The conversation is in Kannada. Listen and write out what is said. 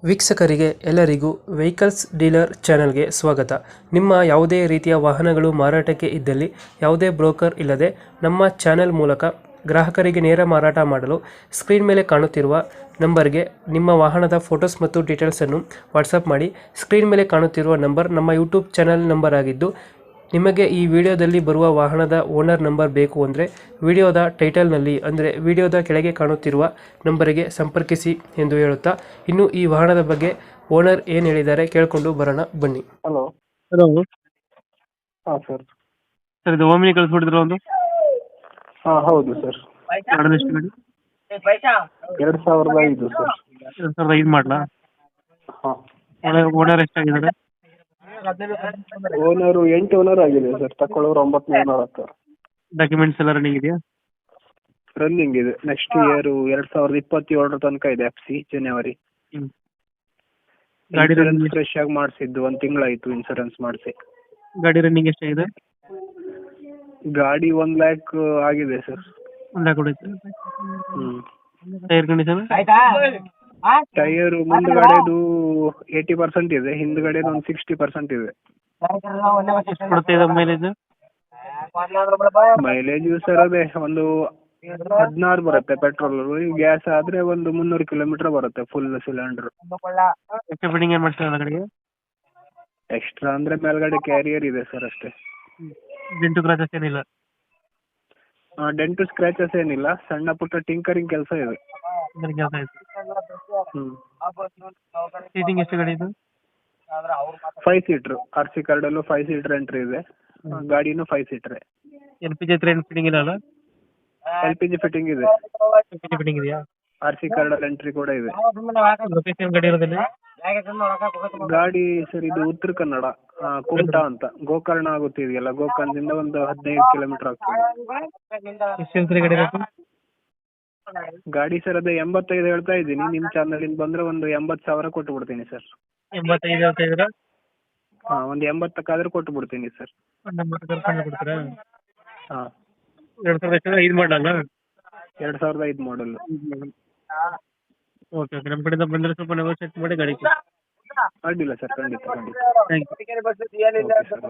ವೀಕ್ಷಕರಿಗೆ ಎಲ್ಲರಿಗೂ ವೆಹಿಕಲ್ಸ್ ಡೀಲರ್ ಚಾನೆಲ್ಗೆ ಸ್ವಾಗತ. ನಿಮ್ಮ ಯಾವುದೇ ರೀತಿಯ ವಾಹನಗಳು ಮಾರಾಟಕ್ಕೆ ಇದ್ದಲ್ಲಿ ಯಾವುದೇ ಬ್ರೋಕರ್ ಇಲ್ಲದೆ ನಮ್ಮ ಚಾನೆಲ್ ಮೂಲಕ ಗ್ರಾಹಕರಿಗೆ ನೇರ ಮಾರಾಟ ಮಾಡಲು ಸ್ಕ್ರೀನ್ ಮೇಲೆ ಕಾಣುತ್ತಿರುವ ನಂಬರ್ಗೆ ನಿಮ್ಮ ವಾಹನದ ಫೋಟೋಸ್ ಮತ್ತು ಡೀಟೇಲ್ಸನ್ನು ವಾಟ್ಸಪ್ ಮಾಡಿ. ಸ್ಕ್ರೀನ್ ಮೇಲೆ ಕಾಣುತ್ತಿರುವ ನಂಬರ್ ನಮ್ಮ ಯೂಟ್ಯೂಬ್ ಚಾನೆಲ್ ನಂಬರ್ ಆಗಿದ್ದು, ನಿಮಗೆ ಈ ವಿಡಿಯೋದಲ್ಲಿ ಬರುವ ವಾಹನದ ಓನರ್ ನಂಬರ್ ಬೇಕು ಅಂದರೆ ವಿಡಿಯೋದ ಟೈಟಲ್ನಲ್ಲಿ ಅಂದರೆ ವಿಡಿಯೋದ ಕೆಳಗೆ ಕಾಣುತ್ತಿರುವ ನಂಬರಿಗೆ ಸಂಪರ್ಕಿಸಿ ಎಂದು ಹೇಳುತ್ತಾ, ಇನ್ನು ಈ ವಾಹನದ ಬಗ್ಗೆ ಓನರ್ ಏನು ಹೇಳಿದ್ದಾರೆ ಕೇಳಿಕೊಂಡು ಬರೋಣ ಬನ್ನಿ. ಹಲೋ. ಹಲೋ ಹಾಂ ಸರ್. ಸರ್, ಇದು ಓಮಿನಿ ಕಳಿಸ್ಬಿಟ್ಟಿದ್ರು ಒಂದು ಹಾಂ ಹೌದು ಸರ್. ಮಾಡಲ್ ಎಷ್ಟು ಗಾಡಿ? 2005 ಸರ್. 2005 ಮಾಡಲಾ? ಹಾಂ. ಓನರ್ ಎಷ್ಟಾಗಿದ್ದಾರೆ? ಓನರು 8 ಓನರ್ ಆಗಿದೆ ಸರ್. ತಗೊಳ್ಳೋರು 9ನೇ ಓನರ್ ಆಗ್ತಾರೆ. ಡಾಕ್ಯುಮೆಂಟ್ಸ್ ಎಲ್ಲ ರನ್ನಿಂಗ್ ಇದೆಯಾ? ರನ್ನಿಂಗ್ ಇದೆ. ನೆಕ್ಸ್ಟ್ ಇಯರ್ 2027 ತನಕ ಇದೆ. FC ಜನವರಿ. ಗಾಡಿ ಇನ್ಸೂರೆನ್ಸ್ ಫ್ರೆಶ್ ಆಗಿ ಮಾಡಿಸಿದ್ದು 1 ತಿಂಗಳಾಯ್ತು ಇನ್ಸೂರೆನ್ಸ್ ಮಾಡಿಸಿ. ಗಾಡಿ ರನ್ನಿಂಗ್ ಎಷ್ಟಾಗಿದೆ? ಗಾಡಿ 1 ಲ್ಯಾಕ್ ಆಗಿದೆ ಸರ್. ಒಂದು ಕೊಡುತ್ತೆ. Tyre condition? ಟೈರ್ ಮುಂದ್ಗಡೆದು 80% ಇದೆ, ಹಿಂದ್ಗಡೆದು ಒಂದು 60% ಇದೆ. ಎಷ್ಟು ಕೊಡುತ್ತೆ ಇದು ಮೈಲೇಜ್? ಮೈಲೇಜ್ ಸರ್ ಅದೇ ಒಂದು 16 ಬರುತ್ತೆ ಪೆಟ್ರೋಲ್. ಗ್ಯಾಸ್ ಆದ್ರೆ ಒಂದು 300 ಕಿಲೋಮೀಟರ್ ಬರುತ್ತೆ ಫುಲ್ ಸಿಲಿಂಡರ್. ಎಕ್ಸ್ಟ್ರಾ ಫಿಟ್ಟಿಂಗ್ ಏನು ಮಾಡ್ತೀರಾ ಗಾಡಿಗೆ? ಎಕ್ಸ್ಟ್ರಾ ಅಂದ್ರೆ ಮೇಲ್ಗಡೆ ಕ್ಯಾರಿಯರ್ ಇದೆ ಸರ್ ಅಷ್ಟೇ. ಡೆಂಟು ಕ್ರಾಚಸ್ ಏನಿಲ್ಲ? ಡೆಂಟು ಸ್ಕ್ರಾಚಸ್ ಏನಿಲ್ಲ, ಸಣ್ಣ ಪುಟ್ಟ ಟಿಂಕರಿಂಗ್ ಕೆಲಸ ಇದೆ. ಕೆಲಸ ಆಯ್ತು. ಸೀಟಿಂಗ್ ಎಷ್ಟು ಗಾಡಿ ಇದು? 5 ಸೀಟರ್. RC ಕಾರ್ಡಲ್ಲೂ 5 ಸೀಟರ್ ಎಂಟ್ರಿ ಇದೆ. ಗಾಡಿನೂ 5 ಸೀಟರ್. LPG ಹತ್ರ ಏನು ಫಿಟ್ಟಿಂಗ್ ಇಲ್ಲ ಅಲ್ಲ? LPG ಫಿಟ್ಟಿಂಗ್ ಇದೆ. LPG ಫಿಟ್ಟಿಂಗ್ ಇದೆಯಾ? RC ಕಾರ್ಡಲ್ಲಿ ಎಂಟ್ರಿ ಕೂಡ ಇದೆ. ಲೊಕೇಶನ್ ಗಾಡಿ ಇರೋದಿಲ್ಲ? ಗಾಡಿ ಸರ್ ಇದು ಉತ್ತರ ಕನ್ನಡ, ಕುಮಟಾ ಅಂತ. ಗೋಕರ್ಣ ಆಗುತ್ತಿದೆಯಲ್ಲ, ಗೋಕರ್ಣದಿಂದ ಒಂದು 15 ಕಿಲೋಮೀಟರ್ ಆಗ್ತದೆ. ಎಷ್ಟು ಹೇಳ್ತೀರಿ ಗಾಡಿ ರೇಟು? ಗಾಡಿ ಸರ್ ಅದೇ 85 ಹೇಳ್ತಾ ಇದ್ದೀನಿ. ನಿಮ್ಮ ಚಾನಲಿಂದ ಬಂದ್ರೆ ಒಂದು 80,000 ಕೊಟ್ಟು ಬಿಡ್ತೀನಿ ಸರ್. 85 ಹೇಳ್ತಾ ಇದ್ದೀರಾ? ಹಾಂ, ಒಂದು 80ಕ್ಕಾದ್ರೆ ಕೊಟ್ಟು ಬಿಡ್ತೀನಿ ಸರ್. ಒಂದು 80 ಕರ್ಕೊಂಡು ಕೊಡ್ತೀರಾ? ಹಾಂ. 2005 ಮಾಡಲ್ಲ? 2005 ಮಾಡಲು. ಓಕೆ ಓಕೆ, ನಮ್ಮ ಕಡೆಯಿಂದ ಬಂದರೆ ಸ್ವಲ್ಪ ನೆಗೋಷಿಯೇಟ್ ಮಾಡಿ ಗಾಡಿ ಕೊಡಿ. ಅಡ್ಡಿಲ್ಲ ಸರ್, ಖಂಡಿತ ಖಂಡಿತ. Thank you. Okay sir.